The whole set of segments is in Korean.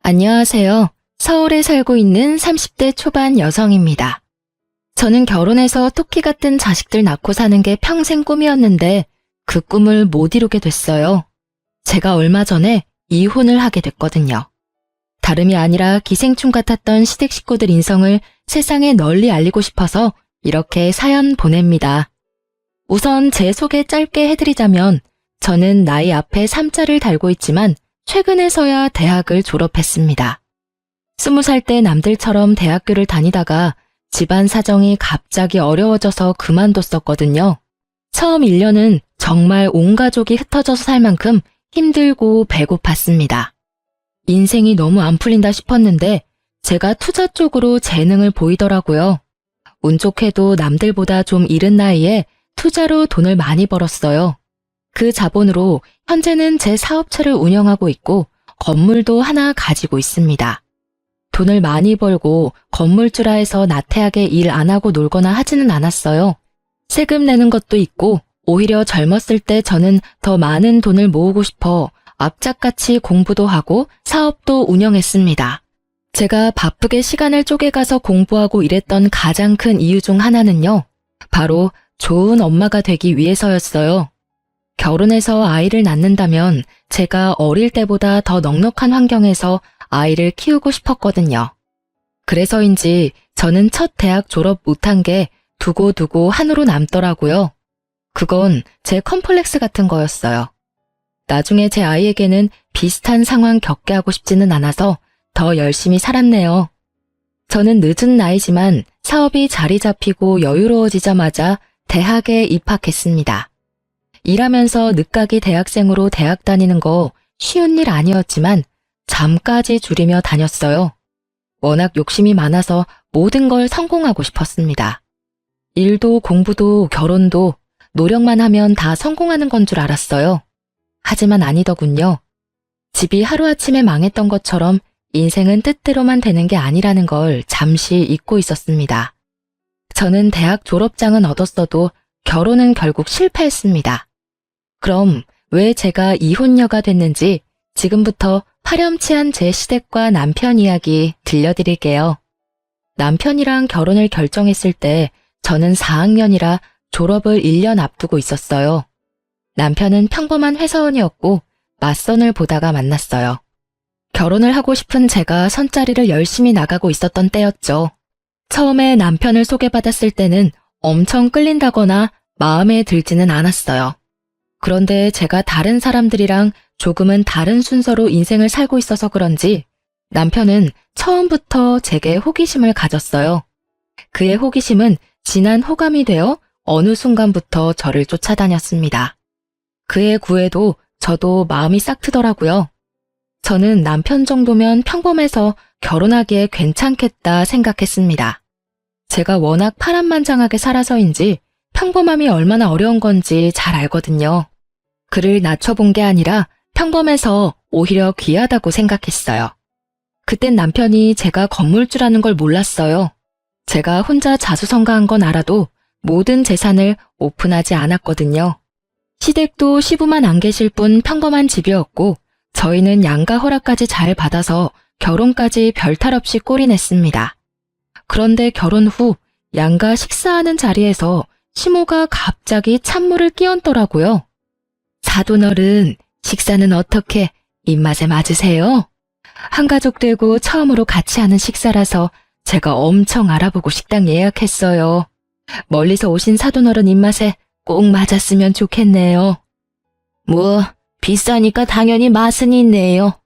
안녕하세요. 서울에 살고 있는 30대 초반 여성입니다. 저는 결혼해서 토끼 같은 자식들 낳고 사는 게 평생 꿈이었는데 그 꿈을 못 이루게 됐어요. 제가 얼마 전에 이혼을 하게 됐거든요. 다름이 아니라 기생충 같았던 시댁 식구들 인성을 세상에 널리 알리고 싶어서 이렇게 사연 보냅니다. 우선 제 소개 짧게 해드리자면 저는 나이 앞에 3자를 달고 있지만 최근에서야 대학을 졸업했습니다. 20살 때 남들처럼 대학교를 다니다가 집안 사정이 갑자기 어려워져서 그만뒀었거든요. 처음 1년은 정말 온 가족이 흩어져서 살 만큼 힘들고 배고팠습니다. 인생이 너무 안 풀린다 싶었는데 제가 투자 쪽으로 재능을 보이더라고요. 운 좋게도 남들보다 좀 이른 나이에 투자로 돈을 많이 벌었어요. 그 자본으로 현재는 제 사업체를 운영하고 있고 건물도 하나 가지고 있습니다. 돈을 많이 벌고 건물주라 해서 나태하게 일 안 하고 놀거나 하지는 않았어요. 세금 내는 것도 있고 오히려 젊었을 때 저는 더 많은 돈을 모으고 싶어 악착같이 공부도 하고 사업도 운영했습니다. 제가 바쁘게 시간을 쪼개가서 공부하고 일했던 가장 큰 이유 중 하나는요. 바로 좋은 엄마가 되기 위해서였어요. 결혼해서 아이를 낳는다면 제가 어릴 때보다 더 넉넉한 환경에서 아이를 키우고 싶었거든요. 그래서인지 저는 첫 대학 졸업 못한 게 두고두고 한으로 남더라고요. 그건 제 컴플렉스 같은 거였어요. 나중에 제 아이에게는 비슷한 상황 겪게 하고 싶지는 않아서 더 열심히 살았네요. 저는 늦은 나이지만 사업이 자리 잡히고 여유로워지자마자 대학에 입학했습니다. 일하면서 늦가기 대학생으로 대학 다니는 거 쉬운 일 아니었지만 잠까지 줄이며 다녔어요. 워낙 욕심이 많아서 모든 걸 성공하고 싶었습니다. 일도 공부도 결혼도 노력만 하면 다 성공하는 건 줄 알았어요. 하지만 아니더군요. 집이 하루아침에 망했던 것처럼 인생은 뜻대로만 되는 게 아니라는 걸 잠시 잊고 있었습니다. 저는 대학 졸업장은 얻었어도 결혼은 결국 실패했습니다. 그럼 왜 제가 이혼녀가 됐는지 지금부터 파렴치한 제 시댁과 남편 이야기 들려드릴게요. 남편이랑 결혼을 결정했을 때 저는 4학년이라 졸업을 1년 앞두고 있었어요. 남편은 평범한 회사원이었고 맞선을 보다가 만났어요. 결혼을 하고 싶은 제가 선자리를 열심히 나가고 있었던 때였죠. 처음에 남편을 소개받았을 때는 엄청 끌린다거나 마음에 들지는 않았어요. 그런데 제가 다른 사람들이랑 조금은 다른 순서로 인생을 살고 있어서 그런지 남편은 처음부터 제게 호기심을 가졌어요. 그의 호기심은 진한 호감이 되어 어느 순간부터 저를 쫓아다녔습니다. 그의 구애도 저도 마음이 싹 트더라고요. 저는 남편 정도면 평범해서 결혼하기에 괜찮겠다 생각했습니다. 제가 워낙 파란만장하게 살아서인지 평범함이 얼마나 어려운 건지 잘 알거든요. 그를 낮춰본 게 아니라 평범해서 오히려 귀하다고 생각했어요. 그땐 남편이 제가 건물주라는 걸 몰랐어요. 제가 혼자 자수성가한 건 알아도 모든 재산을 오픈하지 않았거든요. 시댁도 시부만 안 계실 뿐 평범한 집이었고 저희는 양가 허락까지 잘 받아서 결혼까지 별탈 없이 꼴이 냈습니다. 그런데 결혼 후 양가 식사하는 자리에서 시모가 갑자기 찬물을 끼얹더라고요. 사돈어른, 식사는 어떻게 입맛에 맞으세요? 한가족 되고 처음으로 같이 하는 식사라서 제가 엄청 알아보고 식당 예약했어요. 멀리서 오신 사돈어른 입맛에 꼭 맞았으면 좋겠네요. 뭐 비싸니까 당연히 맛은 있네요.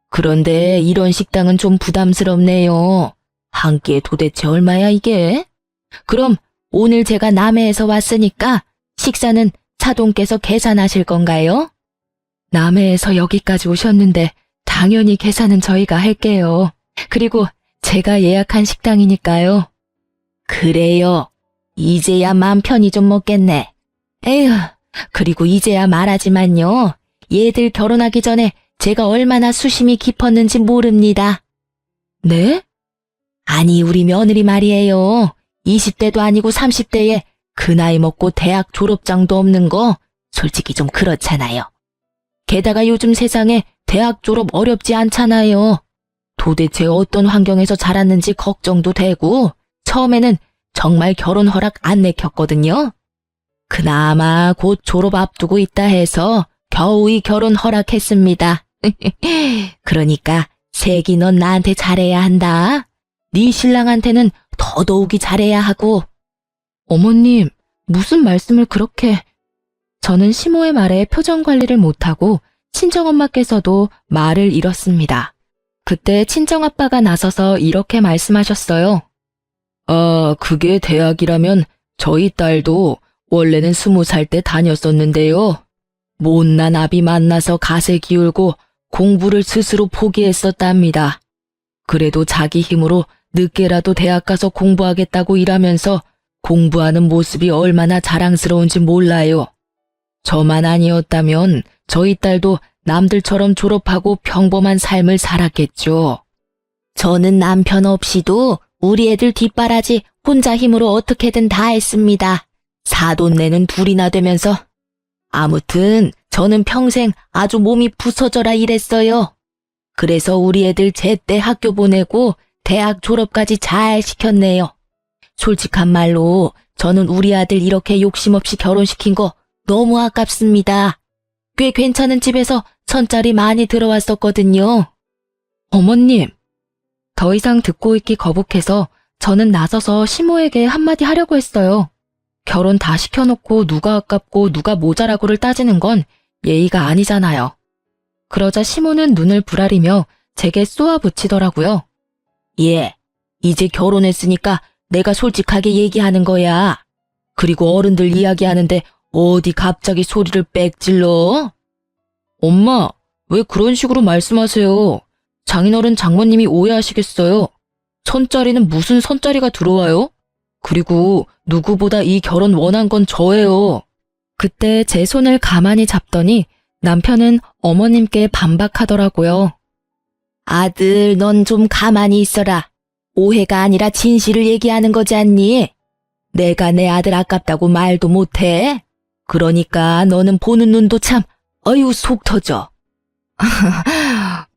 그런데 이런 식당은 좀 부담스럽네요. 한 끼에 도대체 얼마야 이게? 그럼 오늘 제가 남해에서 왔으니까 식사는 사돈께서 계산하실 건가요? 남해에서 여기까지 오셨는데 당연히 계산은 저희가 할게요. 그리고 제가 예약한 식당이니까요. 그래요. 이제야 맘 편히 좀 먹겠네. 에휴, 그리고 이제야 말하지만요. 얘들 결혼하기 전에 제가 얼마나 수심이 깊었는지 모릅니다. 네? 아니 우리 며느리 말이에요. 20대도 아니고 30대에 그 나이 먹고 대학 졸업장도 없는 거 솔직히 좀 그렇잖아요. 게다가 요즘 세상에 대학 졸업 어렵지 않잖아요. 도대체 어떤 환경에서 자랐는지 걱정도 되고 처음에는 정말 결혼 허락 안 내켰거든요. 그나마 곧 졸업 앞두고 있다 해서 겨우이 결혼 허락했습니다. 그러니까 세기 넌 나한테 잘해야 한다. 네 신랑한테는 더더욱이 잘해야 하고. 어머님, 무슨 말씀을 그렇게... 저는 시모의 말에 표정 관리를 못하고 친정엄마께서도 말을 잃었습니다. 그때 친정아빠가 나서서 이렇게 말씀하셨어요. 그게 대학이라면 저희 딸도 원래는 20살 때 다녔었는데요. 못난 아비 만나서 가세 기울고 공부를 스스로 포기했었답니다. 그래도 자기 힘으로 늦게라도 대학 가서 공부하겠다고 일하면서 공부하는 모습이 얼마나 자랑스러운지 몰라요. 저만 아니었다면 저희 딸도 남들처럼 졸업하고 평범한 삶을 살았겠죠. 저는 남편 없이도 우리 애들 뒷바라지 혼자 힘으로 어떻게든 다 했습니다. 사돈내는 둘이나 되면서. 아무튼 저는 평생 아주 몸이 부서져라 일했어요. 그래서 우리 애들 제때 학교 보내고 대학 졸업까지 잘 시켰네요. 솔직한 말로 저는 우리 아들 이렇게 욕심 없이 결혼시킨 거 너무 아깝습니다. 꽤 괜찮은 집에서 선짜리 많이 들어왔었거든요. 어머님, 더 이상 듣고 있기 거북해서 저는 나서서 시모에게 한마디 하려고 했어요. 결혼 다 시켜놓고 누가 아깝고 누가 모자라고를 따지는 건 예의가 아니잖아요. 그러자 시모는 눈을 부라리며 제게 쏘아붙이더라고요. 예, 이제 결혼했으니까 내가 솔직하게 얘기하는 거야. 그리고 어른들 이야기하는데 어디 갑자기 소리를 빽 질러? 엄마, 왜 그런 식으로 말씀하세요? 장인어른 장모님이 오해하시겠어요. 선짜리는 무슨 선짜리가 들어와요? 그리고 누구보다 이 결혼 원한 건 저예요. 그때 제 손을 가만히 잡더니 남편은 어머님께 반박하더라고요. 아들, 넌 좀 가만히 있어라. 오해가 아니라 진실을 얘기하는 거지 않니? 내가 내 아들 아깝다고 말도 못해? 그러니까 너는 보는 눈도 참, 어휴, 속 터져.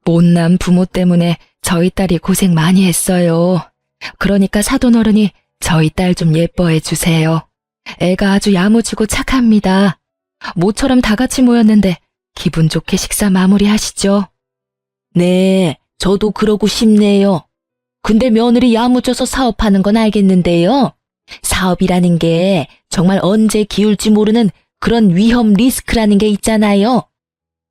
못난 부모 때문에 저희 딸이 고생 많이 했어요. 그러니까 사돈어른이 저희 딸 좀 예뻐해 주세요. 애가 아주 야무지고 착합니다. 모처럼 다 같이 모였는데 기분 좋게 식사 마무리하시죠. 네, 저도 그러고 싶네요. 근데 며느리 야무져서 사업하는 건 알겠는데요. 사업이라는 게 정말 언제 기울지 모르는 그런 위험 리스크라는 게 있잖아요.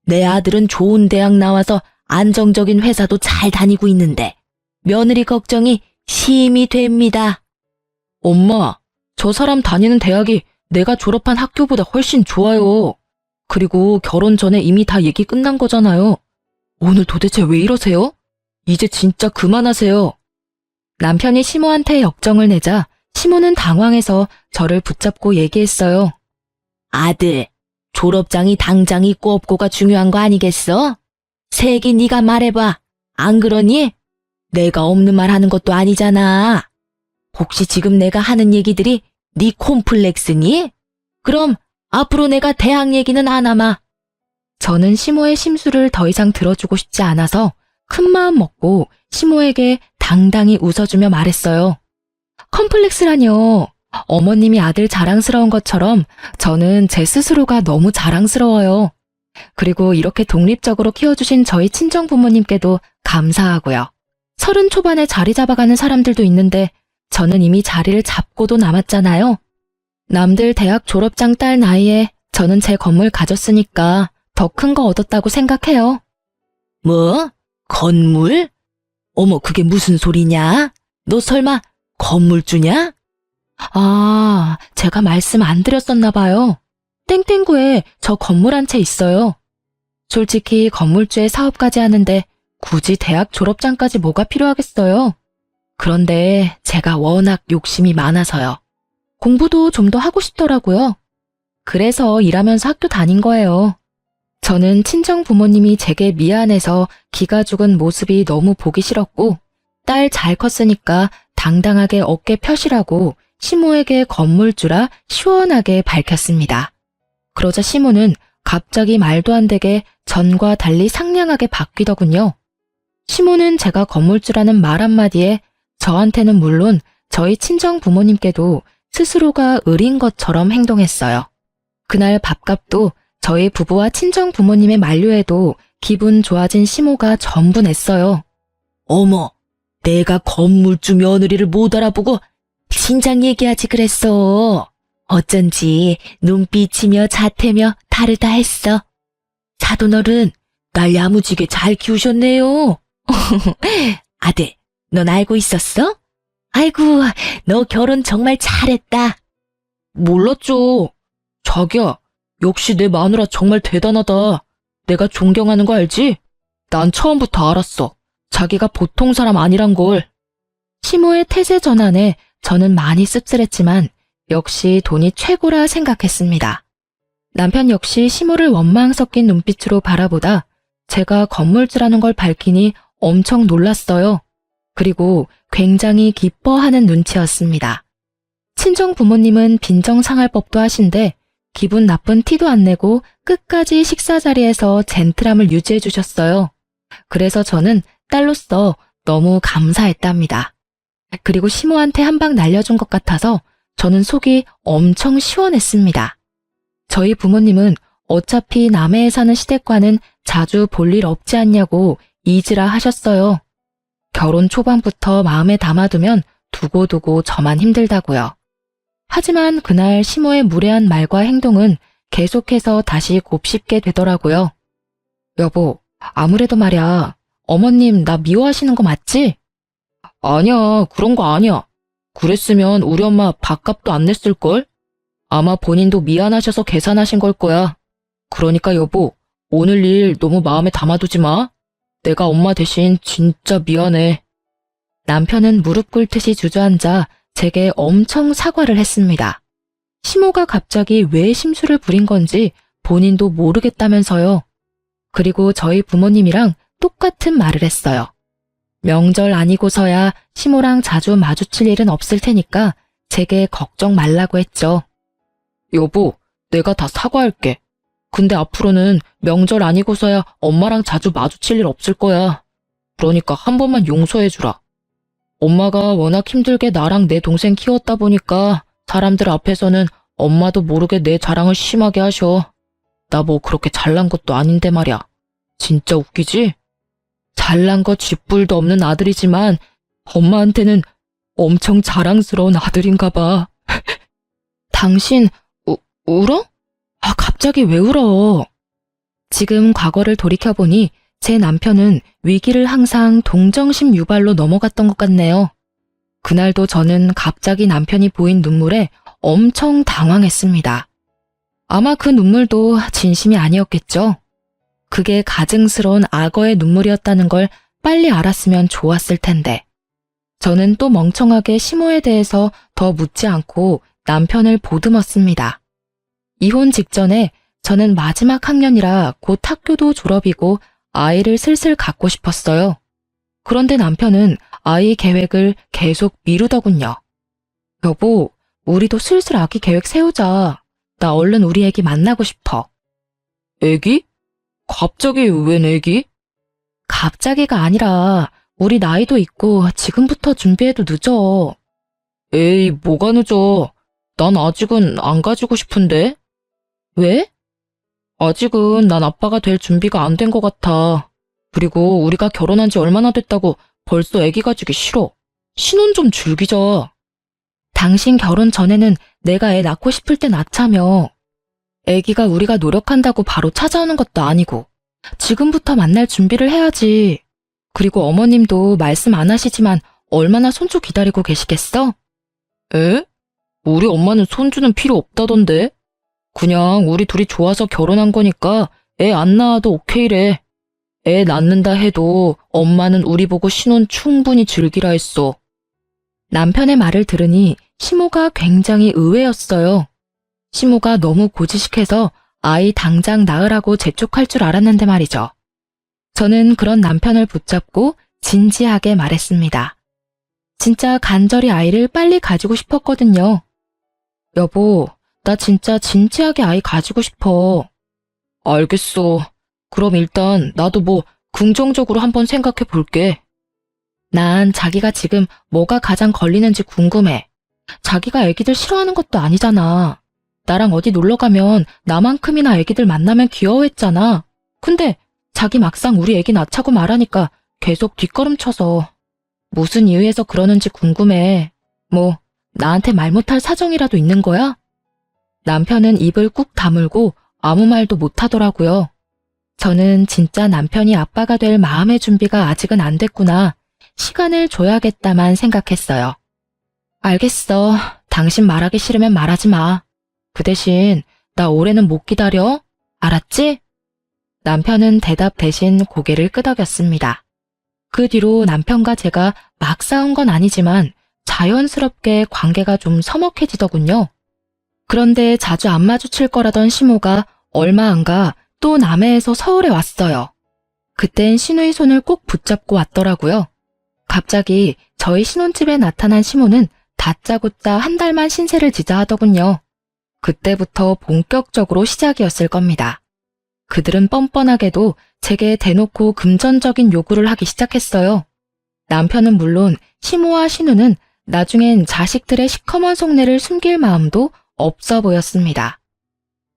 내 아들은 좋은 대학 나와서 안정적인 회사도 잘 다니고 있는데 며느리 걱정이 심히 됩니다. 엄마, 저 사람 다니는 대학이 내가 졸업한 학교보다 훨씬 좋아요. 그리고 결혼 전에 이미 다 얘기 끝난 거잖아요. 오늘 도대체 왜 이러세요? 이제 진짜 그만하세요. 남편이 시모한테 역정을 내자 시모는 당황해서 저를 붙잡고 얘기했어요. 아들, 졸업장이 당장 있고 없고가 중요한 거 아니겠어? 세기 네가 말해봐. 안 그러니? 내가 없는 말 하는 것도 아니잖아. 혹시 지금 내가 하는 얘기들이 네 콤플렉스니? 그럼 앞으로 내가 대학 얘기는 안 하마. 저는 시모의 심수를 더 이상 들어주고 싶지 않아서 큰 마음 먹고 시모에게 당당히 웃어주며 말했어요. 컴플렉스라뇨. 어머님이 아들 자랑스러운 것처럼 저는 제 스스로가 너무 자랑스러워요. 그리고 이렇게 독립적으로 키워주신 저희 친정 부모님께도 감사하고요. 30 초반에 자리 잡아가는 사람들도 있는데 저는 이미 자리를 잡고도 남았잖아요. 남들 대학 졸업장 딸 나이에 저는 제 건물 가졌으니까 더 큰 거 얻었다고 생각해요. 뭐? 건물? 어머, 그게 무슨 소리냐? 너 설마 건물주냐? 아, 제가 말씀 안 드렸었나 봐요. 땡땡구에 저 건물 한 채 있어요. 솔직히 건물주에 사업까지 하는데 굳이 대학 졸업장까지 뭐가 필요하겠어요. 그런데 제가 워낙 욕심이 많아서요. 공부도 좀 더 하고 싶더라고요. 그래서 일하면서 학교 다닌 거예요. 저는 친정 부모님이 제게 미안해서 기가 죽은 모습이 너무 보기 싫었고 딸 잘 컸으니까 당당하게 어깨 펴시라고 시모에게 건물주라 시원하게 밝혔습니다. 그러자 시모는 갑자기 말도 안 되게 전과 달리 상냥하게 바뀌더군요. 시모는 제가 건물주라는 말 한마디에 저한테는 물론 저희 친정 부모님께도 스스로가 을인 것처럼 행동했어요. 그날 밥값도 저희 부부와 친정 부모님의 만류에도 기분 좋아진 시모가 전부 냈어요. 어머, 내가 건물주 며느리를 못 알아보고 신장 얘기하지 그랬어. 어쩐지 눈빛이며 자태며 다르다 했어. 사돈어른, 날 야무지게 잘 키우셨네요. 아들, 넌 알고 있었어? 아이고, 너 결혼 정말 잘했다. 몰랐죠. 자기야, 역시 내 마누라 정말 대단하다. 내가 존경하는 거 알지? 난 처음부터 알았어. 자기가 보통 사람 아니란 걸. 시모의 태세 전환에 저는 많이 씁쓸했지만 역시 돈이 최고라 생각했습니다. 남편 역시 시모를 원망 섞인 눈빛으로 바라보다 제가 건물주라는 걸 밝히니 엄청 놀랐어요. 그리고 굉장히 기뻐하는 눈치였습니다. 친정 부모님은 빈정상할 법도 하신데 기분 나쁜 티도 안 내고 끝까지 식사 자리에서 젠틀함을 유지해 주셨어요. 그래서 저는 딸로서 너무 감사했답니다. 그리고 시모한테 한 방 날려준 것 같아서 저는 속이 엄청 시원했습니다. 저희 부모님은 어차피 남해에 사는 시댁과는 자주 볼 일 없지 않냐고 이지라 하셨어요. 결혼 초반부터 마음에 담아두면 두고두고 저만 힘들다고요. 하지만 그날 시모의 무례한 말과 행동은 계속해서 다시 곱씹게 되더라고요. 여보, 아무래도 말야, 어머님 나 미워하시는 거 맞지? 아니야, 그런 거 아니야. 그랬으면 우리 엄마 밥값도 안 냈을걸? 아마 본인도 미안하셔서 계산하신 걸 거야. 그러니까 여보, 오늘 일 너무 마음에 담아두지 마. 내가 엄마 대신 진짜 미안해. 남편은 무릎 꿇듯이 주저앉아 제게 엄청 사과를 했습니다. 시모가 갑자기 왜 심술을 부린 건지 본인도 모르겠다면서요. 그리고 저희 부모님이랑 똑같은 말을 했어요. 명절 아니고서야 시모랑 자주 마주칠 일은 없을 테니까 제게 걱정 말라고 했죠. 여보, 내가 다 사과할게. 근데 앞으로는 명절 아니고서야 엄마랑 자주 마주칠 일 없을 거야. 그러니까 한 번만 용서해주라. 엄마가 워낙 힘들게 나랑 내 동생 키웠다 보니까 사람들 앞에서는 엄마도 모르게 내 자랑을 심하게 하셔. 나 뭐 그렇게 잘난 것도 아닌데 말이야. 진짜 웃기지? 잘난 거 쥐뿔도 없는 아들이지만 엄마한테는 엄청 자랑스러운 아들인가 봐. 당신 울어? 아, 갑자기 왜 울어? 지금 과거를 돌이켜보니 제 남편은 위기를 항상 동정심 유발로 넘어갔던 것 같네요. 그날도 저는 갑자기 남편이 보인 눈물에 엄청 당황했습니다. 아마 그 눈물도 진심이 아니었겠죠. 그게 가증스러운 악어의 눈물이었다는 걸 빨리 알았으면 좋았을 텐데. 저는 또 멍청하게 시모에 대해서 더 묻지 않고 남편을 보듬었습니다. 이혼 직전에 저는 마지막 학년이라 곧 학교도 졸업이고 아이를 슬슬 갖고 싶었어요. 그런데 남편은 아이 계획을 계속 미루더군요. 여보, 우리도 슬슬 아기 계획 세우자. 나 얼른 우리 애기 만나고 싶어. 애기? 갑자기 웬 애기? 갑자기가 아니라 우리 나이도 있고 지금부터 준비해도 늦어. 에이, 뭐가 늦어. 난 아직은 안 가지고 싶은데. 왜? 아직은 난 아빠가 될 준비가 안 된 것 같아. 그리고 우리가 결혼한 지 얼마나 됐다고 벌써 애기 가지기 싫어. 신혼 좀 즐기자. 당신 결혼 전에는 내가 애 낳고 싶을 때 낳자며. 애기가 우리가 노력한다고 바로 찾아오는 것도 아니고 지금부터 만날 준비를 해야지. 그리고 어머님도 말씀 안 하시지만 얼마나 손주 기다리고 계시겠어? 에? 우리 엄마는 손주는 필요 없다던데. 그냥 우리 둘이 좋아서 결혼한 거니까 애 안 낳아도 오케이래. 애 낳는다 해도 엄마는 우리 보고 신혼 충분히 즐기라 했어. 남편의 말을 들으니 시모가 굉장히 의외였어요. 시모가 너무 고지식해서 아이 당장 낳으라고 재촉할 줄 알았는데 말이죠. 저는 그런 남편을 붙잡고 진지하게 말했습니다. 진짜 간절히 아이를 빨리 가지고 싶었거든요. 여보, 나 진짜 진지하게 아이 가지고 싶어. 알겠어. 그럼 일단 나도 뭐 긍정적으로 한번 생각해 볼게. 난 자기가 지금 뭐가 가장 걸리는지 궁금해. 자기가 애기들 싫어하는 것도 아니잖아. 나랑 어디 놀러 가면 나만큼이나 애기들 만나면 귀여워했잖아. 근데 자기 막상 우리 애기 낳자고 말하니까 계속 뒷걸음쳐서 무슨 이유에서 그러는지 궁금해. 뭐 나한테 말 못할 사정이라도 있는 거야? 남편은 입을 꾹 다물고 아무 말도 못하더라고요. 저는 진짜 남편이 아빠가 될 마음의 준비가 아직은 안 됐구나. 시간을 줘야겠다만 생각했어요. 알겠어. 당신 말하기 싫으면 말하지 마. 그 대신 나 올해는 못 기다려. 알았지? 남편은 대답 대신 고개를 끄덕였습니다. 그 뒤로 남편과 제가 막 싸운 건 아니지만 자연스럽게 관계가 좀 서먹해지더군요. 그런데 자주 안 마주칠 거라던 시모가 얼마 안 가 또 남해에서 서울에 왔어요. 그땐 시누이 손을 꼭 붙잡고 왔더라고요. 갑자기 저희 신혼집에 나타난 시모는 다짜고짜 한 달만 신세를 지자 하더군요. 그때부터 본격적으로 시작이었을 겁니다. 그들은 뻔뻔하게도 제게 대놓고 금전적인 요구를 하기 시작했어요. 남편은 물론 시모와 신우는 나중엔 자식들의 시커먼 속내를 숨길 마음도 없어 보였습니다.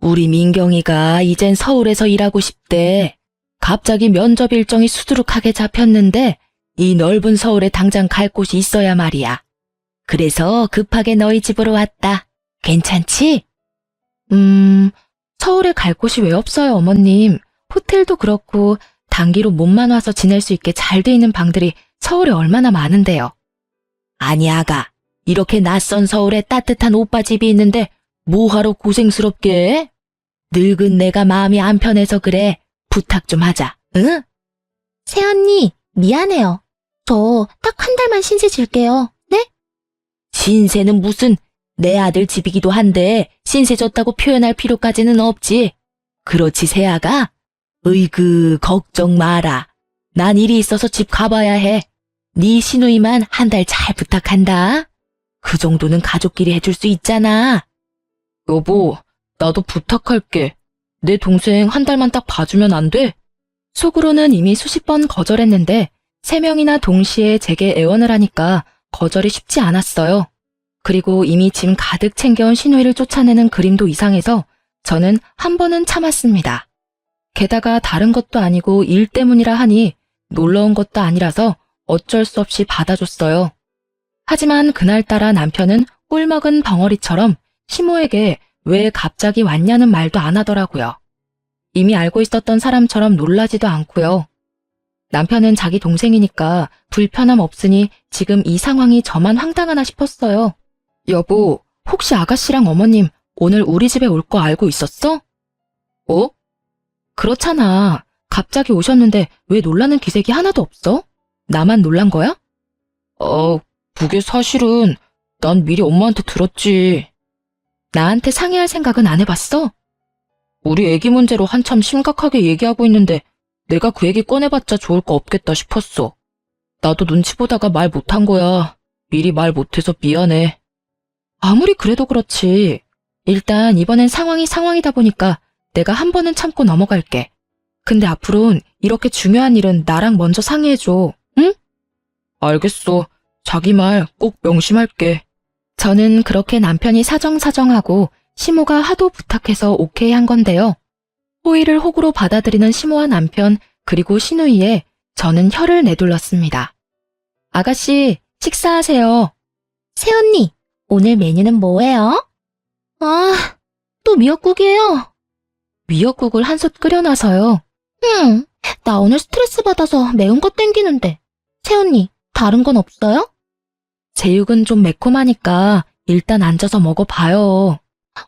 우리 민경이가 이젠 서울에서 일하고 싶대. 갑자기 면접 일정이 수두룩하게 잡혔는데 이 넓은 서울에 당장 갈 곳이 있어야 말이야. 그래서 급하게 너희 집으로 왔다. 괜찮지? 서울에 갈 곳이 왜 없어요, 어머님. 호텔도 그렇고 단기로 몸만 와서 지낼 수 있게 잘 돼 있는 방들이 서울에 얼마나 많은데요. 아니 아가, 이렇게 낯선 서울에 따뜻한 오빠 집이 있는데 뭐하러 고생스럽게 해? 늙은 내가 마음이 안 편해서 그래. 부탁 좀 하자, 응? 새언니, 미안해요. 저 딱 한 달만 신세 질게요. 네? 신세는 무슨, 내 아들 집이기도 한데 신세 졌다고 표현할 필요까지는 없지. 그렇지 새아가? 으이그 걱정 마라. 난 일이 있어서 집 가봐야 해. 네 시누이만 한 달 잘 부탁한다. 그 정도는 가족끼리 해줄 수 있잖아. 여보, 나도 부탁할게. 내 동생 한 달만 딱 봐주면 안 돼? 속으로는 이미 수십 번 거절했는데 3명이나 동시에 제게 애원을 하니까 거절이 쉽지 않았어요. 그리고 이미 짐 가득 챙겨온 시누이를 쫓아내는 그림도 이상해서 저는 한 번은 참았습니다. 게다가 다른 것도 아니고 일 때문이라 하니 놀러 온 것도 아니라서 어쩔 수 없이 받아줬어요. 하지만 그날따라 남편은 꿀먹은 벙어리처럼 시모에게 왜 갑자기 왔냐는 말도 안 하더라고요. 이미 알고 있었던 사람처럼 놀라지도 않고요. 남편은 자기 동생이니까 불편함 없으니 지금 이 상황이 저만 황당하나 싶었어요. 여보, 혹시 아가씨랑 어머님 오늘 우리 집에 올 거 알고 있었어? 어? 그렇잖아. 갑자기 오셨는데 왜 놀라는 기색이 하나도 없어? 나만 놀란 거야? 그게 사실은 난 미리 엄마한테 들었지. 나한테 상의할 생각은 안 해봤어? 우리 애기 문제로 한참 심각하게 얘기하고 있는데 내가 그 얘기 꺼내봤자 좋을 거 없겠다 싶었어. 나도 눈치 보다가 말 못한 거야. 미리 말 못해서 미안해. 아무리 그래도 그렇지. 일단 이번엔 상황이 상황이다 보니까 내가 한 번은 참고 넘어갈게. 근데 앞으로는 이렇게 중요한 일은 나랑 먼저 상의해줘. 응? 알겠어. 자기 말 꼭 명심할게. 저는 그렇게 남편이 사정사정하고 시모가 하도 부탁해서 오케이 한 건데요. 호의를 호구로 받아들이는 시모와 남편 그리고 시누이에 저는 혀를 내둘렀습니다. 아가씨, 식사하세요. 새언니, 오늘 메뉴는 뭐예요? 아, 또 미역국이에요. 미역국을 한솥 끓여놔서요. 나 오늘 스트레스 받아서 매운 거 땡기는데. 새언니, 다른 건 없어요? 제육은 좀 매콤하니까 일단 앉아서 먹어봐요.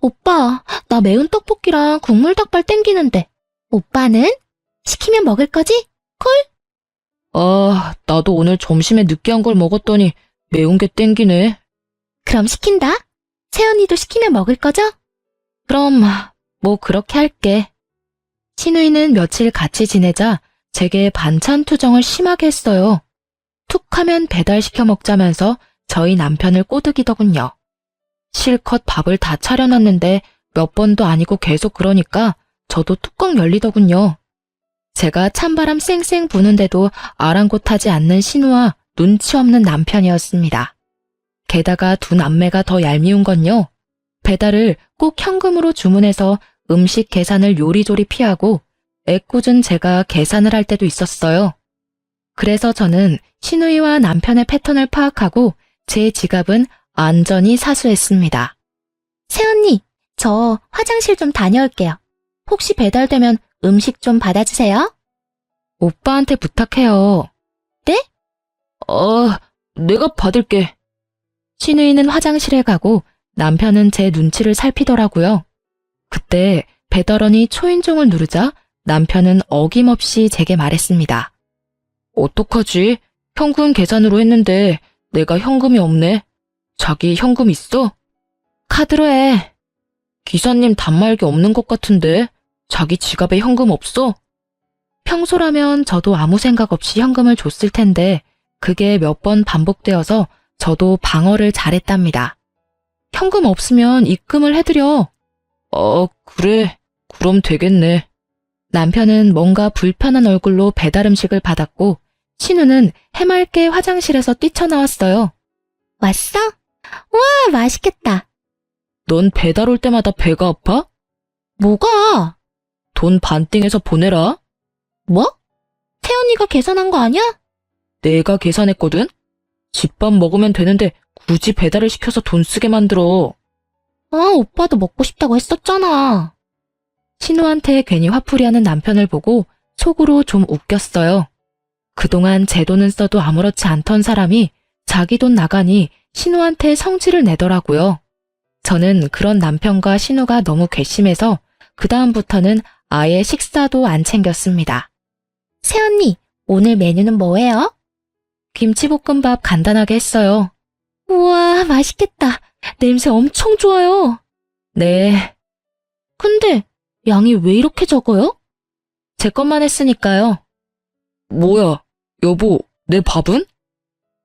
오빠, 나 매운 떡볶이랑 국물 닭발 땡기는데. 오빠는? 시키면 먹을 거지? 나도 오늘 점심에 느끼한 걸 먹었더니 매운 게 땡기네. 그럼 시킨다. 새언니도 시키면 먹을 거죠? 그럼 뭐 그렇게 할게. 시누이는 며칠 같이 지내자 제게 반찬 투정을 심하게 했어요. 툭 하면 배달시켜 먹자면서 저희 남편을 꼬드기더군요. 실컷 밥을 다 차려놨는데 몇 번도 아니고 계속 그러니까 저도 뚜껑 열리더군요. 제가 찬바람 쌩쌩 부는데도 아랑곳하지 않는 신우와 눈치 없는 남편이었습니다. 게다가 두 남매가 더 얄미운 건요. 배달을 꼭 현금으로 주문해서 음식 계산을 요리조리 피하고 애꿎은 제가 계산을 할 때도 있었어요. 그래서 저는 신우이와 남편의 패턴을 파악하고 제 지갑은 안전히 사수했습니다. 새언니, 저 화장실 좀 다녀올게요. 혹시 배달되면 음식 좀 받아주세요. 오빠한테 부탁해요. 네? 내가 받을게. 신우이는 화장실에 가고 남편은 제 눈치를 살피더라고요. 그때 배달원이 초인종을 누르자 남편은 어김없이 제게 말했습니다. 어떡하지? 현금 계산으로 했는데 내가 현금이 없네. 자기 현금 있어? 카드로 해. 기사님 단말기 없는 것 같은데 자기 지갑에 현금 없어? 평소라면 저도 아무 생각 없이 현금을 줬을 텐데 그게 몇 번 반복되어서 저도 방어를 잘했답니다. 현금 없으면 입금을 해드려. 그래. 그럼 되겠네. 남편은 뭔가 불편한 얼굴로 배달 음식을 받았고 신우는 해맑게 화장실에서 뛰쳐나왔어요. 왔어? 와, 맛있겠다. 넌 배달 올 때마다 배가 아파? 뭐가? 돈 반띵해서 보내라. 뭐? 새언니가 계산한 거 아니야? 내가 계산했거든? 집밥 먹으면 되는데 굳이 배달을 시켜서 돈 쓰게 만들어. 오빠도 먹고 싶다고 했었잖아. 신우한테 괜히 화풀이하는 남편을 보고 속으로 좀 웃겼어요. 그동안 제 돈은 써도 아무렇지 않던 사람이 자기 돈 나가니 신우한테 성질을 내더라고요. 저는 그런 남편과 신우가 너무 괘씸해서 그다음부터는 아예 식사도 안 챙겼습니다. 새언니, 오늘 메뉴는 뭐예요? 김치볶음밥 간단하게 했어요. 우와, 맛있겠다. 냄새 엄청 좋아요. 네. 근데 양이 왜 이렇게 적어요? 제 것만 했으니까요. 뭐야, 여보, 내 밥은?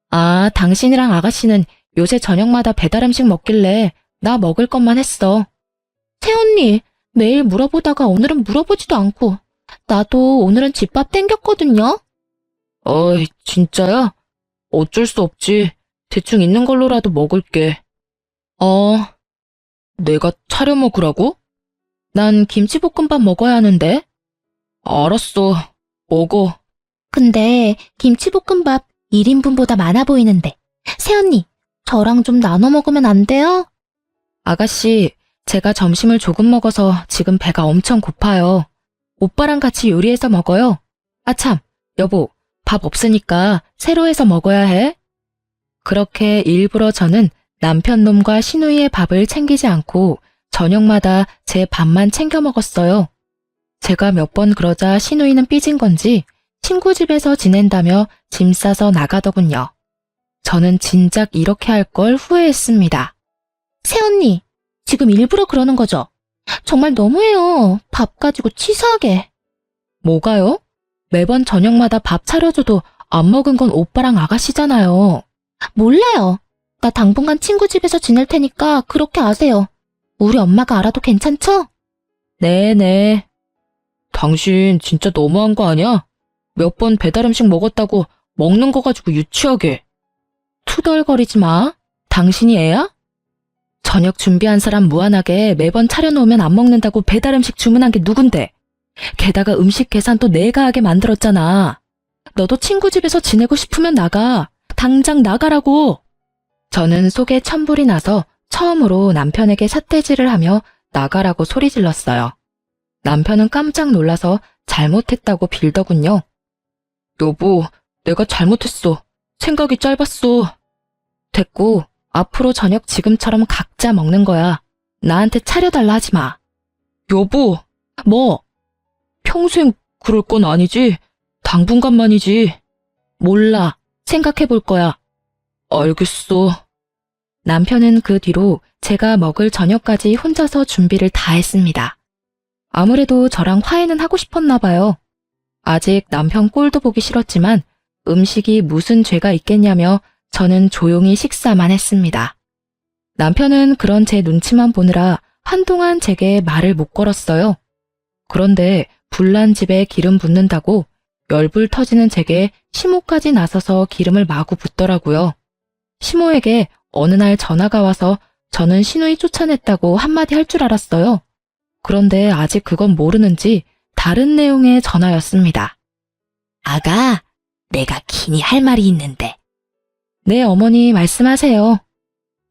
아, 당신이랑 아가씨는 요새 저녁마다 배달 음식 먹길래 나 먹을 것만 했어. 새언니, 매일 물어보다가 오늘은 물어보지도 않고 나도 오늘은 집밥 땡겼거든요. 어이, 진짜야? 어쩔 수 없지. 대충 있는 걸로라도 먹을게. 내가 차려 먹으라고? 난 김치볶음밥 먹어야 하는데. 알았어, 먹어. 근데 김치볶음밥 1인분보다 많아 보이는데. 새언니, 저랑 좀 나눠 먹으면 안 돼요? 아가씨, 제가 점심을 조금 먹어서 지금 배가 엄청 고파요. 오빠랑 같이 요리해서 먹어요. 아참, 여보, 밥 없으니까 새로 해서 먹어야 해. 그렇게 일부러 저는 남편 놈과 신우이의 밥을 챙기지 않고 저녁마다 제 밥만 챙겨 먹었어요. 제가 몇 번 그러자 신우이는 삐진 건지 친구 집에서 지낸다며 짐 싸서 나가더군요. 저는 진작 이렇게 할 걸 후회했습니다. 새언니, 지금 일부러 그러는 거죠? 정말 너무해요. 밥 가지고 치사하게. 뭐가요? 매번 저녁마다 밥 차려줘도 안 먹은 건 오빠랑 아가씨잖아요. 몰라요. 나 당분간 친구 집에서 지낼 테니까 그렇게 아세요. 우리 엄마가 알아도 괜찮죠? 네네. 당신 진짜 너무한 거 아니야? 몇 번 배달 음식 먹었다고 먹는 거 가지고 유치하게. 투덜거리지 마. 당신이 애야? 저녁 준비한 사람 무한하게 매번 차려놓으면 안 먹는다고 배달 음식 주문한 게 누군데? 게다가 음식 계산도 내가 하게 만들었잖아. 너도 친구 집에서 지내고 싶으면 나가. 당장 나가라고. 저는 속에 천불이 나서 처음으로 남편에게 삿대질을 하며 나가라고 소리 질렀어요. 남편은 깜짝 놀라서 잘못했다고 빌더군요. 여보, 내가 잘못했어. 생각이 짧았어. 됐고, 앞으로 저녁 지금처럼 각자 먹는 거야. 나한테 차려달라 하지 마. 여보, 뭐? 평생 그럴 건 아니지? 당분간만이지. 몰라. 생각해 볼 거야. 알겠어. 남편은 그 뒤로 제가 먹을 저녁까지 혼자서 준비를 다 했습니다. 아무래도 저랑 화해는 하고 싶었나 봐요. 아직 남편 꼴도 보기 싫었지만 음식이 무슨 죄가 있겠냐며 저는 조용히 식사만 했습니다. 남편은 그런 제 눈치만 보느라 한동안 제게 말을 못 걸었어요. 그런데 불난 집에 기름 붓는다고 열불 터지는 제게 시모까지 나서서 기름을 마구 붓더라고요. 시모에게 어느 날 전화가 와서 저는 시누이 쫓아냈다고 한마디 할 줄 알았어요. 그런데 아직 그건 모르는지 다른 내용의 전화였습니다. 아가, 내가 긴히 할 말이 있는데. 네, 어머니 말씀하세요.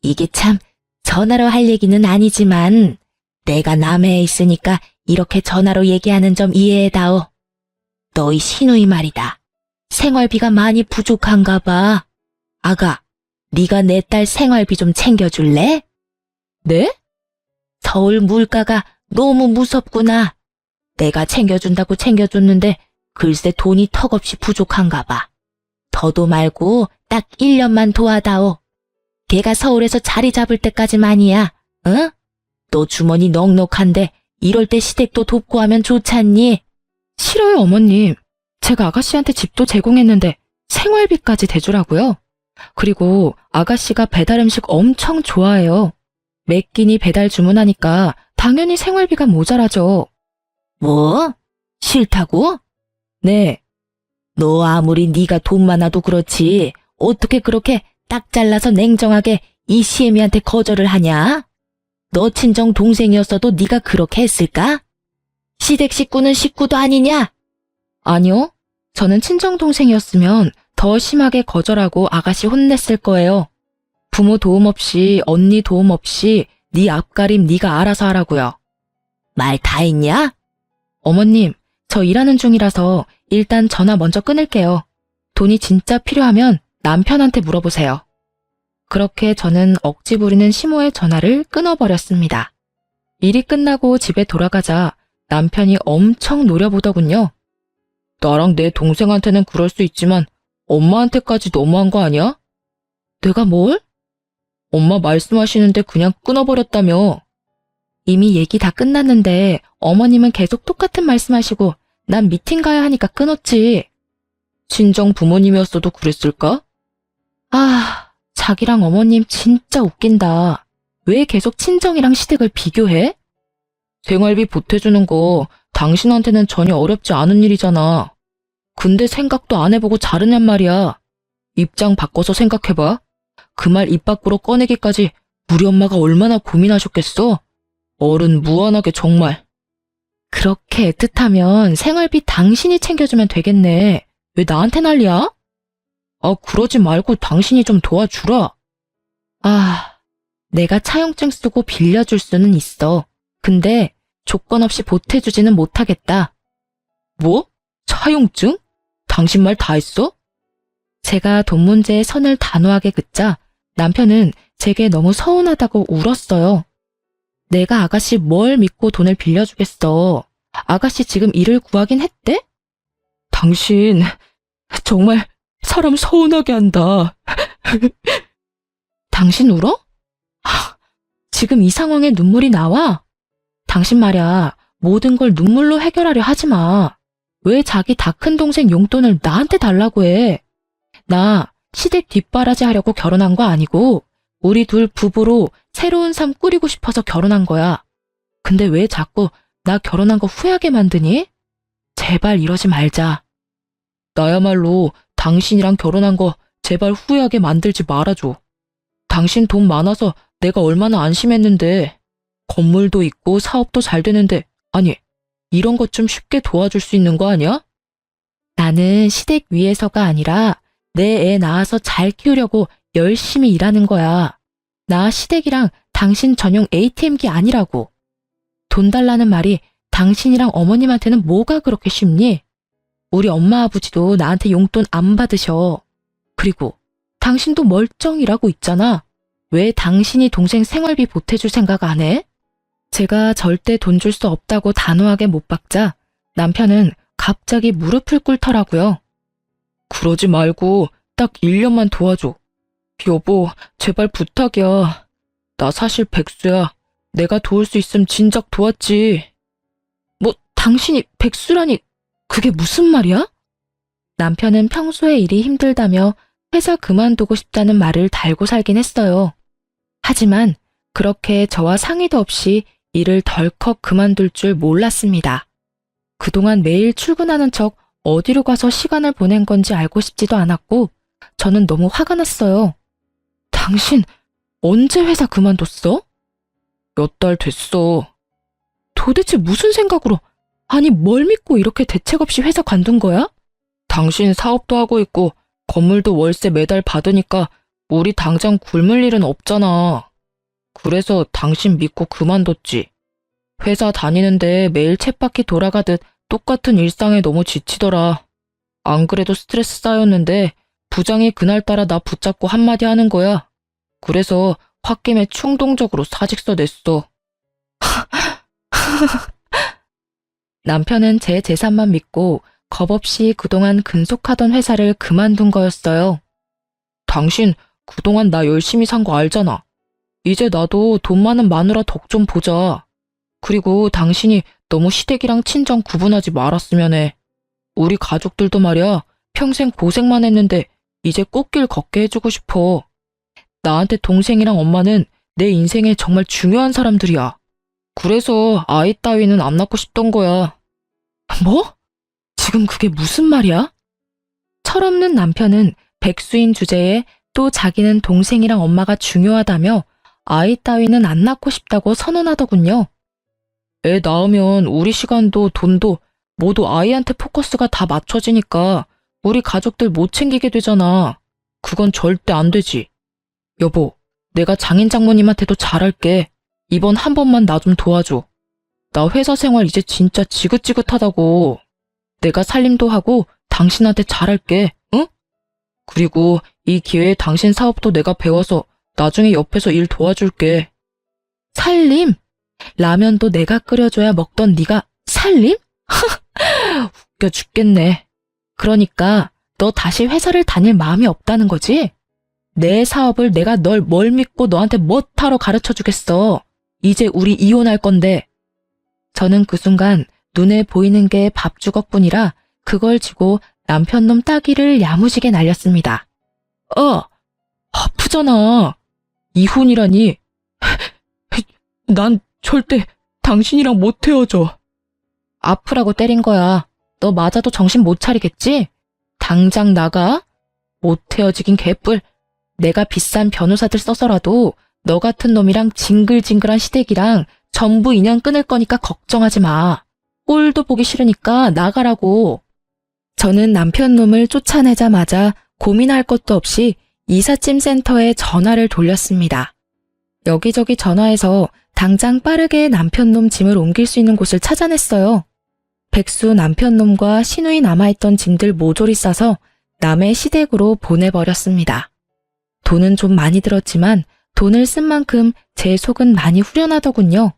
이게 참 전화로 할 얘기는 아니지만 내가 남해에 있으니까 이렇게 전화로 얘기하는 점 이해해다오. 너희 시누이 말이다. 생활비가 많이 부족한가 봐. 아가, 네가 내 딸 생활비 좀 챙겨줄래? 네? 서울 물가가 너무 무섭구나. 내가 챙겨준다고 챙겨줬는데 글쎄 돈이 턱없이 부족한가 봐. 더도 말고 딱 1년만 도와다오. 걔가 서울에서 자리 잡을 때까지만이야. 응? 너 주머니 넉넉한데 이럴 때 시댁도 돕고 하면 좋잖니? 싫어요, 어머님. 제가 아가씨한테 집도 제공했는데 생활비까지 대주라고요? 그리고 아가씨가 배달 음식 엄청 좋아해요. 매 끼니 배달 주문하니까 당연히 생활비가 모자라죠. 뭐? 싫다고? 네, 너 아무리 네가 돈 많아도 그렇지 어떻게 그렇게 딱 잘라서 냉정하게 이 시애미한테 거절을 하냐? 너 친정 동생이었어도 네가 그렇게 했을까? 시댁 식구는 식구도 아니냐? 아니요. 저는 친정동생이었으면 더 심하게 거절하고 아가씨 혼냈을 거예요. 부모 도움 없이, 언니 도움 없이 네 앞가림 네가 알아서 하라고요. 말 다 했냐? 어머님, 저 일하는 중이라서 일단 전화 먼저 끊을게요. 돈이 진짜 필요하면 남편한테 물어보세요. 그렇게 저는 억지 부리는 시모의 전화를 끊어버렸습니다. 일이 끝나고 집에 돌아가자 남편이 엄청 노려보더군요. 나랑 내 동생한테는 그럴 수 있지만 엄마한테까지 너무한 거 아니야? 내가 뭘? 엄마 말씀하시는데 그냥 끊어버렸다며. 이미 얘기 다 끝났는데 어머님은 계속 똑같은 말씀하시고 난 미팅 가야 하니까 끊었지. 친정 부모님이었어도 그랬을까? 아, 자기랑 어머님 진짜 웃긴다. 왜 계속 친정이랑 시댁을 비교해? 생활비 보태주는 거 당신한테는 전혀 어렵지 않은 일이잖아. 근데 생각도 안 해보고 자르냔 말이야. 입장 바꿔서 생각해봐. 그 말 입 밖으로 꺼내기까지 우리 엄마가 얼마나 고민하셨겠어? 어른 무한하게 정말. 그렇게 애틋하면 생활비 당신이 챙겨주면 되겠네. 왜 나한테 난리야? 아, 그러지 말고 당신이 좀 도와주라. 아, 내가 차용증 쓰고 빌려줄 수는 있어. 근데 조건 없이 보태주지는 못하겠다. 뭐? 차용증? 당신 말 다 했어? 제가 돈 문제에 선을 단호하게 긋자 남편은 제게 너무 서운하다고 울었어요. 내가 아가씨 뭘 믿고 돈을 빌려주겠어. 아가씨 지금 일을 구하긴 했대? 당신 정말 사람 서운하게 한다. 당신 울어? 지금 이 상황에 눈물이 나와? 당신 말야, 모든 걸 눈물로 해결하려 하지 마. 왜 자기 다 큰 동생 용돈을 나한테 달라고 해? 나 시댁 뒷바라지 하려고 결혼한 거 아니고 우리 둘 부부로 새로운 삶 꾸리고 싶어서 결혼한 거야. 근데 왜 자꾸 나 결혼한 거 후회하게 만드니? 제발 이러지 말자. 나야말로 당신이랑 결혼한 거 제발 후회하게 만들지 말아줘. 당신 돈 많아서 내가 얼마나 안심했는데. 건물도 있고 사업도 잘 되는데 아니 이런 것 좀 쉽게 도와줄 수 있는 거 아니야? 나는 시댁 위해서가 아니라 내 애 낳아서 잘 키우려고 열심히 일하는 거야. 나 시댁이랑 당신 전용 ATM기 아니라고. 돈 달라는 말이 당신이랑 어머님한테는 뭐가 그렇게 쉽니? 우리 엄마 아버지도 나한테 용돈 안 받으셔. 그리고 당신도 멀쩡히 일하고 있잖아. 왜 당신이 동생 생활비 보태줄 생각 안 해? 제가 절대 돈 줄 수 없다고 단호하게 못 박자 남편은 갑자기 무릎을 꿇더라고요. 그러지 말고 딱 1년만 도와줘. 여보, 제발 부탁이야. 나 사실 백수야. 내가 도울 수 있으면 진작 도왔지. 뭐 당신이 백수라니 그게 무슨 말이야? 남편은 평소에 일이 힘들다며 회사 그만두고 싶다는 말을 달고 살긴 했어요. 하지만 그렇게 저와 상의도 없이 일을 덜컥 그만둘 줄 몰랐습니다. 그동안 매일 출근하는 척 어디로 가서 시간을 보낸 건지 알고 싶지도 않았고 저는 너무 화가 났어요. 당신 언제 회사 그만뒀어? 몇 달 됐어. 도대체 무슨 생각으로, 아니 뭘 믿고 이렇게 대책 없이 회사 관둔 거야? 당신 사업도 하고 있고 건물도 월세 매달 받으니까 우리 당장 굶을 일은 없잖아. 그래서 당신 믿고 그만뒀지. 회사 다니는데 매일 쳇바퀴 돌아가듯 똑같은 일상에 너무 지치더라. 안 그래도 스트레스 쌓였는데 부장이 그날따라 나 붙잡고 한마디 하는 거야. 그래서 홧김에 충동적으로 사직서 냈어. 남편은 제 재산만 믿고 겁없이 그동안 근속하던 회사를 그만둔 거였어요. 당신 그동안 나 열심히 산 거 알잖아. 이제 나도 돈 많은 마누라 덕 좀 보자. 그리고 당신이 너무 시댁이랑 친정 구분하지 말았으면 해. 우리 가족들도 말이야, 평생 고생만 했는데 이제 꽃길 걷게 해주고 싶어. 나한테 동생이랑 엄마는 내 인생에 정말 중요한 사람들이야. 그래서 아이 따위는 안 낳고 싶던 거야. 뭐? 지금 그게 무슨 말이야? 철없는 남편은 백수인 주제에 또 자기는 동생이랑 엄마가 중요하다며 아이 따위는 안 낳고 싶다고 선언하더군요. 애 낳으면 우리 시간도 돈도 모두 아이한테 포커스가 다 맞춰지니까 우리 가족들 못 챙기게 되잖아. 그건 절대 안 되지. 여보, 내가 장인 장모님한테도 잘할게. 이번 한 번만 나 좀 도와줘. 나 회사 생활 이제 진짜 지긋지긋하다고. 내가 살림도 하고 당신한테 잘할게, 응? 그리고 이 기회에 당신 사업도 내가 배워서 나중에 옆에서 일 도와줄게. 살림? 라면도 내가 끓여줘야 먹던 네가 살림? 웃겨 죽겠네. 그러니까 너 다시 회사를 다닐 마음이 없다는 거지? 내 사업을 내가 널 뭘 믿고 너한테 뭐하러 가르쳐 주겠어. 이제 우리 이혼할 건데. 저는 그 순간 눈에 보이는 게 밥주걱뿐이라 그걸 쥐고 남편 놈 따귀를 야무지게 날렸습니다. 아프잖아. 이혼이라니. 난 절대 당신이랑 못 헤어져. 아프라고 때린 거야. 너 맞아도 정신 못 차리겠지? 당장 나가. 못 헤어지긴 개뿔. 내가 비싼 변호사들 써서라도 너 같은 놈이랑 징글징글한 시댁이랑 전부 인연 끊을 거니까 걱정하지 마. 꼴도 보기 싫으니까 나가라고. 저는 남편 놈을 쫓아내자마자 고민할 것도 없이 이삿짐 센터에 전화를 돌렸습니다. 여기저기 전화해서 당장 빠르게 남편 놈 짐을 옮길 수 있는 곳을 찾아냈어요. 백수 남편 놈과 시누이 남아있던 짐들 모조리 싸서 남의 시댁으로 보내버렸습니다. 돈은 좀 많이 들었지만 돈을 쓴 만큼 제 속은 많이 후련하더군요.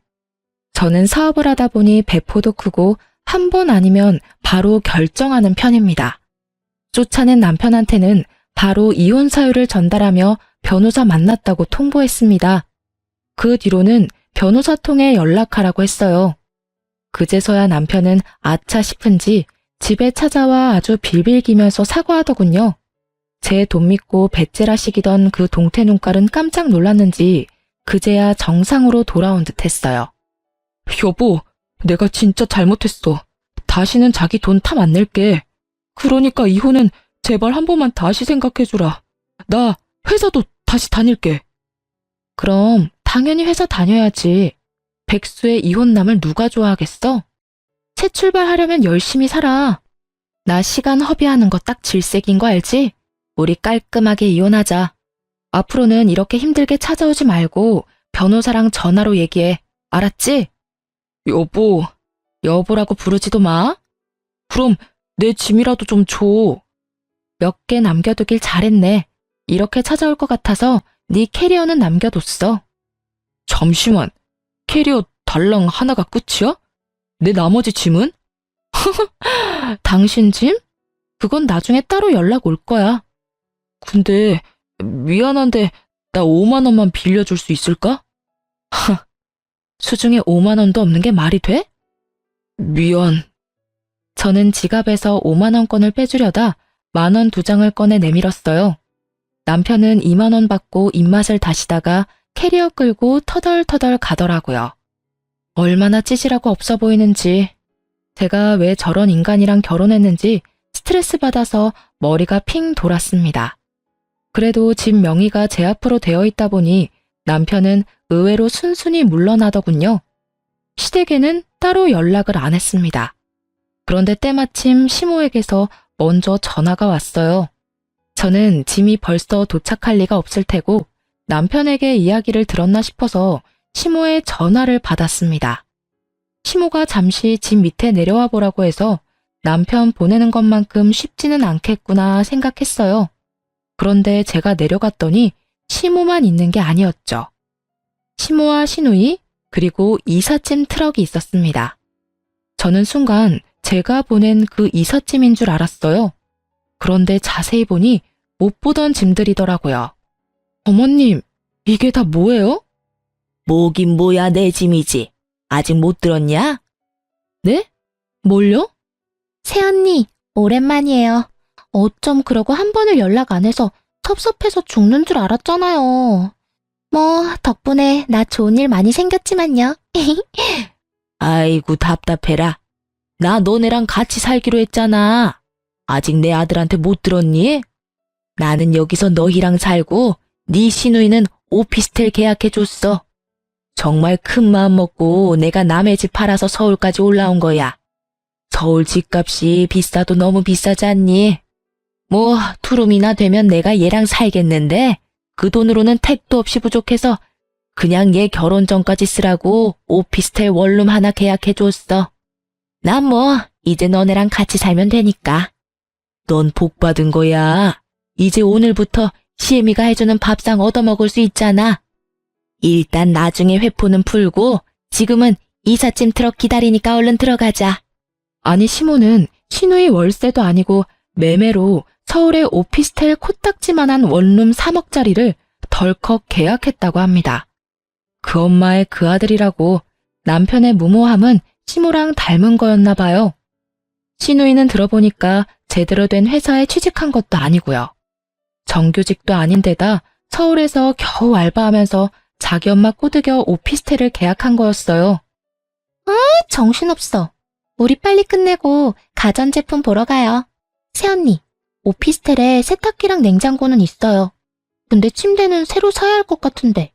저는 사업을 하다 보니 배포도 크고 한 번 아니면 바로 결정하는 편입니다. 쫓아낸 남편한테는 바로 이혼 사유를 전달하며 변호사 만났다고 통보했습니다. 그 뒤로는 변호사 통해 연락하라고 했어요. 그제서야 남편은 아차 싶은지 집에 찾아와 아주 빌빌기면서 사과하더군요. 제 돈 믿고 배째라시기던 그 동태 눈깔은 깜짝 놀랐는지 그제야 정상으로 돌아온 듯 했어요. 여보, 내가 진짜 잘못했어. 다시는 자기 돈 탐 안 낼게. 그러니까 이혼은 제발 한 번만 다시 생각해주라. 나 회사도 다시 다닐게. 그럼 당연히 회사 다녀야지. 백수의 이혼남을 누가 좋아하겠어? 새 출발하려면 열심히 살아. 나 시간 허비하는 거 딱 질색인 거 알지? 우리 깔끔하게 이혼하자. 앞으로는 이렇게 힘들게 찾아오지 말고 변호사랑 전화로 얘기해. 알았지? 여보, 여보라고 부르지도 마. 그럼 내 짐이라도 좀 줘. 몇 개 남겨두길 잘했네. 이렇게 찾아올 것 같아서 네 캐리어는 남겨뒀어. 잠시만, 캐리어 달랑 하나가 끝이야? 내 나머지 짐은? 당신 짐? 그건 나중에 따로 연락 올 거야. 근데 미안한데 나 5만 원만 빌려줄 수 있을까? 수중에 5만 원도 없는 게 말이 돼? 미안. 저는 지갑에서 5만 원권을 빼주려다 10,000원 2장을 꺼내 내밀었어요. 남편은 2만 원 받고 입맛을 다시다가 캐리어 끌고 터덜터덜 가더라고요. 얼마나 찌질하고 없어 보이는지. 제가 왜 저런 인간이랑 결혼했는지 스트레스 받아서 머리가 핑 돌았습니다. 그래도 집 명의가 제 앞으로 되어 있다 보니 남편은 의외로 순순히 물러나더군요. 시댁에는 따로 연락을 안 했습니다. 그런데 때마침 시모에게서 먼저 전화가 왔어요. 저는 짐이 벌써 도착할 리가 없을 테고 남편에게 이야기를 들었나 싶어서 시모의 전화를 받았습니다. 시모가 잠시 집 밑에 내려와 보라고 해서 남편 보내는 것만큼 쉽지는 않겠구나 생각했어요. 그런데 제가 내려갔더니 시모만 있는 게 아니었죠. 시모와 시누이 그리고 이삿짐 트럭이 있었습니다. 저는 순간 제가 보낸 그 이삿짐인 줄 알았어요. 그런데 자세히 보니 못 보던 짐들이더라고요. 어머님, 이게 다 뭐예요? 뭐긴 뭐야, 내 짐이지. 아직 못 들었냐? 네? 뭘요? 새언니, 오랜만이에요. 어쩜 그러고 한 번을 연락 안 해서 섭섭해서 죽는 줄 알았잖아요. 뭐, 덕분에 나 좋은 일 많이 생겼지만요. 아이고, 답답해라. 나 너네랑 같이 살기로 했잖아. 아직 내 아들한테 못 들었니? 나는 여기서 너희랑 살고 네 시누이는 오피스텔 계약해줬어. 정말 큰 마음 먹고 내가 남의 집 팔아서 서울까지 올라온 거야. 서울 집값이 비싸도 너무 비싸지 않니? 뭐 투룸이나 되면 내가 얘랑 살겠는데 그 돈으로는 택도 없이 부족해서 그냥 얘 결혼 전까지 쓰라고 오피스텔 원룸 하나 계약해줬어. 난 뭐 이제 너네랑 같이 살면 되니까. 넌 복 받은 거야. 이제 오늘부터 시애미가 해주는 밥상 얻어먹을 수 있잖아. 일단 나중에 회포는 풀고 지금은 이삿짐 트럭 기다리니까 얼른 들어가자. 아니 시모는 시누이 월세도 아니고 매매로 서울의 오피스텔 코딱지만한 원룸 3억짜리를 덜컥 계약했다고 합니다. 그 엄마의 그 아들이라고 남편의 무모함은 시모랑 닮은 거였나 봐요. 시누이는 들어보니까 제대로 된 회사에 취직한 것도 아니고요. 정규직도 아닌데다 서울에서 겨우 알바하면서 자기 엄마 꼬드겨 오피스텔을 계약한 거였어요. 정신없어. 우리 빨리 끝내고 가전제품 보러 가요. 새언니, 오피스텔에 세탁기랑 냉장고는 있어요. 근데 침대는 새로 사야 할 것 같은데.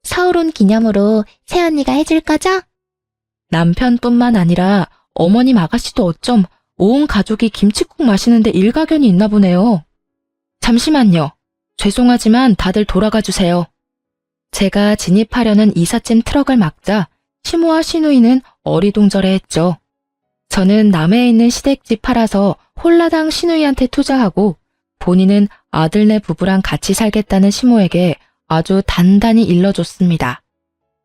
서울 온 기념으로 새언니가 해줄 거죠? 남편뿐만 아니라 어머님 아가씨도 어쩜 온 가족이 김칫국 마시는데 일가견이 있나 보네요. 잠시만요. 죄송하지만 다들 돌아가 주세요. 제가 진입하려는 이삿짐 트럭을 막자 시모와 시누이는 어리둥절해했죠. 저는 남해에 있는 시댁집 팔아서 홀라당 시누이한테 투자하고 본인은 아들네 부부랑 같이 살겠다는 시모에게 아주 단단히 일러줬습니다.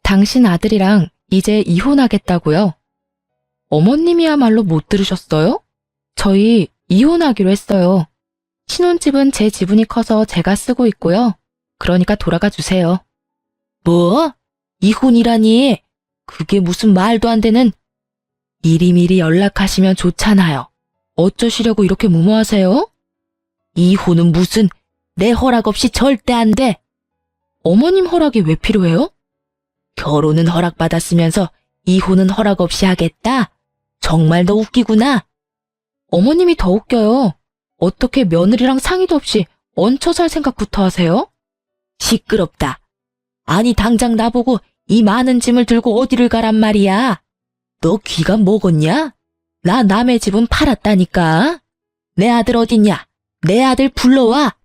당신 아들이랑 이제 이혼하겠다고요? 어머님이야말로 못 들으셨어요? 저희 이혼하기로 했어요. 신혼집은 제 지분이 커서 제가 쓰고 있고요. 그러니까 돌아가 주세요. 뭐? 이혼이라니? 그게 무슨 말도 안 되는... 미리미리 연락하시면 좋잖아요. 어쩌시려고 이렇게 무모하세요? 이혼은 무슨 내 허락 없이 절대 안 돼. 어머님 허락이 왜 필요해요? 결혼은 허락받았으면서 이혼은 허락 없이 하겠다? 정말 너 웃기구나. 어머님이 더 웃겨요. 어떻게 며느리랑 상의도 없이 얹혀 살 생각부터 하세요? 시끄럽다. 아니 당장 나보고 이 많은 짐을 들고 어디를 가란 말이야. 너 귀가 먹었냐? 나 남의 집은 팔았다니까. 내 아들 어딨냐? 내 아들 불러와.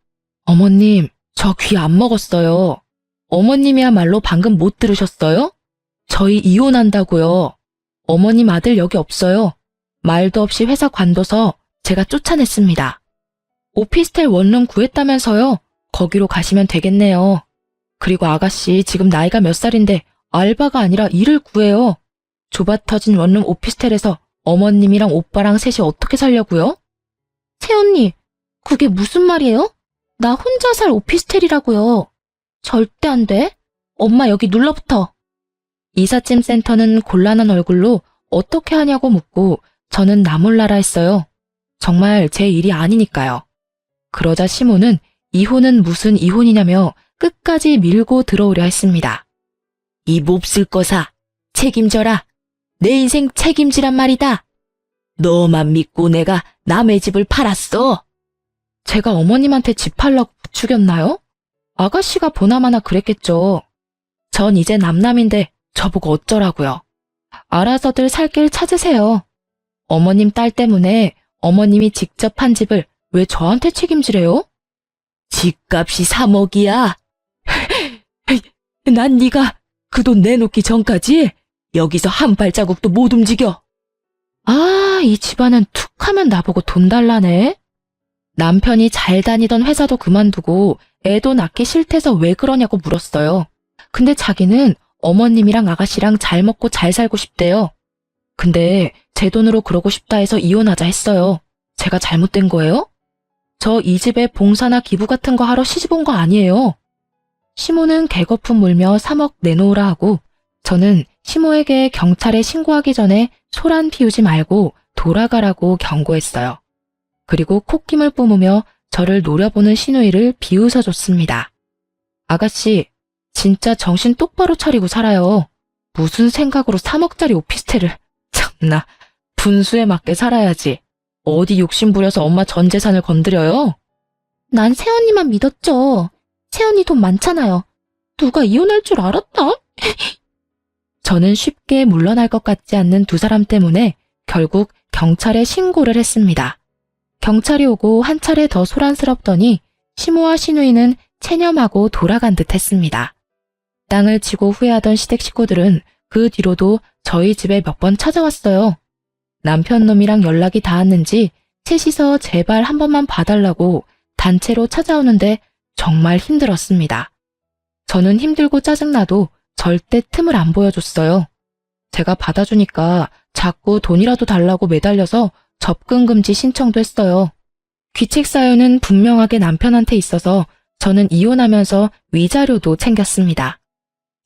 어머님, 저 귀 안 먹었어요. 어머님이야말로 방금 못 들으셨어요? 저희 이혼한다고요. 어머님 아들 여기 없어요. 말도 없이 회사 관둬서 제가 쫓아냈습니다. 오피스텔 원룸 구했다면서요. 거기로 가시면 되겠네요. 그리고 아가씨 지금 나이가 몇 살인데 알바가 아니라 일을 구해요. 좁아터진 원룸 오피스텔에서 어머님이랑 오빠랑 셋이 어떻게 살려고요? 새언니, 그게 무슨 말이에요? 나 혼자 살 오피스텔이라고요. 절대 안 돼. 엄마 여기 눌러붙어. 이삿짐 센터는 곤란한 얼굴로 어떻게 하냐고 묻고 저는 나 몰라라 했어요. 정말 제 일이 아니니까요. 그러자 시모는 이혼은 무슨 이혼이냐며 끝까지 밀고 들어오려 했습니다. 이 몹쓸 거사 책임져라. 내 인생 책임지란 말이다. 너만 믿고 내가 남의 집을 팔았어? 제가 어머님한테 집 팔라고 부추겼나요? 아가씨가 보나마나 그랬겠죠. 전 이제 남남인데 저보고 어쩌라고요. 알아서들 살 길 찾으세요. 어머님 딸 때문에 어머님이 직접 한 집을 왜 저한테 책임지래요? 집값이 3억이야. 난 네가 그 돈 내놓기 전까지 여기서 한 발자국도 못 움직여. 아, 이 집안은 툭 하면 나보고 돈 달라네. 남편이 잘 다니던 회사도 그만두고 애도 낳기 싫대서 왜 그러냐고 물었어요. 근데 자기는 어머님이랑 아가씨랑 잘 먹고 잘 살고 싶대요. 근데 제 돈으로 그러고 싶다 해서 이혼하자 했어요. 제가 잘못된 거예요? 저 이 집에 봉사나 기부 같은 거 하러 시집 온 거 아니에요. 시모는 개거품 물며 3억 내놓으라 하고 저는 시모에게 경찰에 신고하기 전에 소란 피우지 말고 돌아가라고 경고했어요. 그리고 콧김을 뿜으며 저를 노려보는 시누이를 비웃어줬습니다. 아가씨, 진짜 정신 똑바로 차리고 살아요. 무슨 생각으로 3억짜리 오피스텔을. 참나, 분수에 맞게 살아야지. 어디 욕심 부려서 엄마 전 재산을 건드려요? 난 새언니만 믿었죠. 새언니 돈 많잖아요. 누가 이혼할 줄 알았다? 저는 쉽게 물러날 것 같지 않는 두 사람 때문에 결국 경찰에 신고를 했습니다. 경찰이 오고 한 차례 더 소란스럽더니 시모와 시누이는 체념하고 돌아간 듯 했습니다. 땅을 치고 후회하던 시댁 식구들은 그 뒤로도 저희 집에 몇 번 찾아왔어요. 남편 놈이랑 연락이 닿았는지 셋이서 제발 한 번만 봐달라고 단체로 찾아오는데 정말 힘들었습니다. 저는 힘들고 짜증나도 절대 틈을 안 보여줬어요. 제가 받아주니까 자꾸 돈이라도 달라고 매달려서 접근 금지 신청도 했어요. 귀책 사유는 분명하게 남편한테 있어서 저는 이혼하면서 위자료도 챙겼습니다.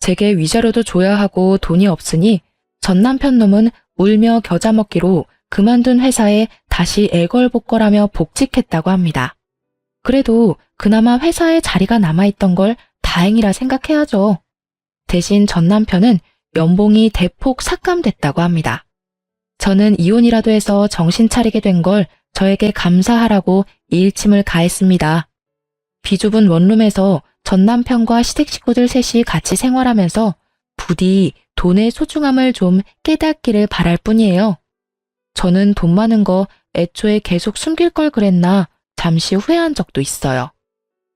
제게 위자료도 줘야 하고 돈이 없으니 전 남편 놈은 울며 겨자 먹기로 그만둔 회사에 다시 애걸복걸하며 복직했다고 합니다. 그래도 그나마 회사에 자리가 남아있던 걸 다행이라 생각해야죠. 대신 전 남편은 연봉이 대폭 삭감됐다고 합니다. 저는 이혼이라도 해서 정신 차리게 된 걸 저에게 감사하라고 일침을 가했습니다. 비좁은 원룸에서 전 남편과 시댁 식구들 셋이 같이 생활하면서 부디 돈의 소중함을 좀 깨닫기를 바랄 뿐이에요. 저는 돈 많은 거 애초에 계속 숨길 걸 그랬나 잠시 후회한 적도 있어요.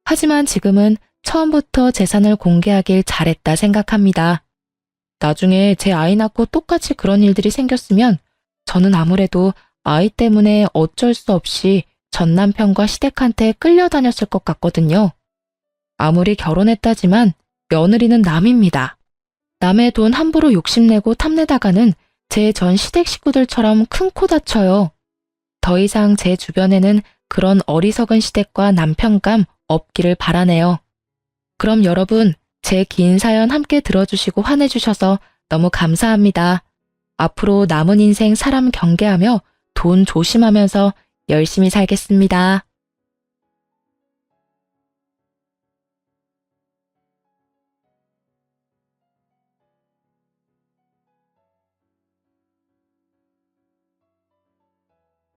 하지만 지금은 처음부터 재산을 공개하길 잘했다 생각합니다. 나중에 제 아이 낳고 똑같이 그런 일들이 생겼으면 저는 아무래도 아이 때문에 어쩔 수 없이 전 남편과 시댁한테 끌려다녔을 것 같거든요. 아무리 결혼했다지만 며느리는 남입니다. 남의 돈 함부로 욕심내고 탐내다가는 제 전 시댁 식구들처럼 큰 코 다쳐요. 더 이상 제 주변에는 그런 어리석은 시댁과 남편감 없기를 바라네요. 그럼 여러분, 제 긴 사연 함께 들어주시고 환해주셔서 너무 감사합니다. 앞으로 남은 인생 사람 경계하며 돈 조심하면서 열심히 살겠습니다.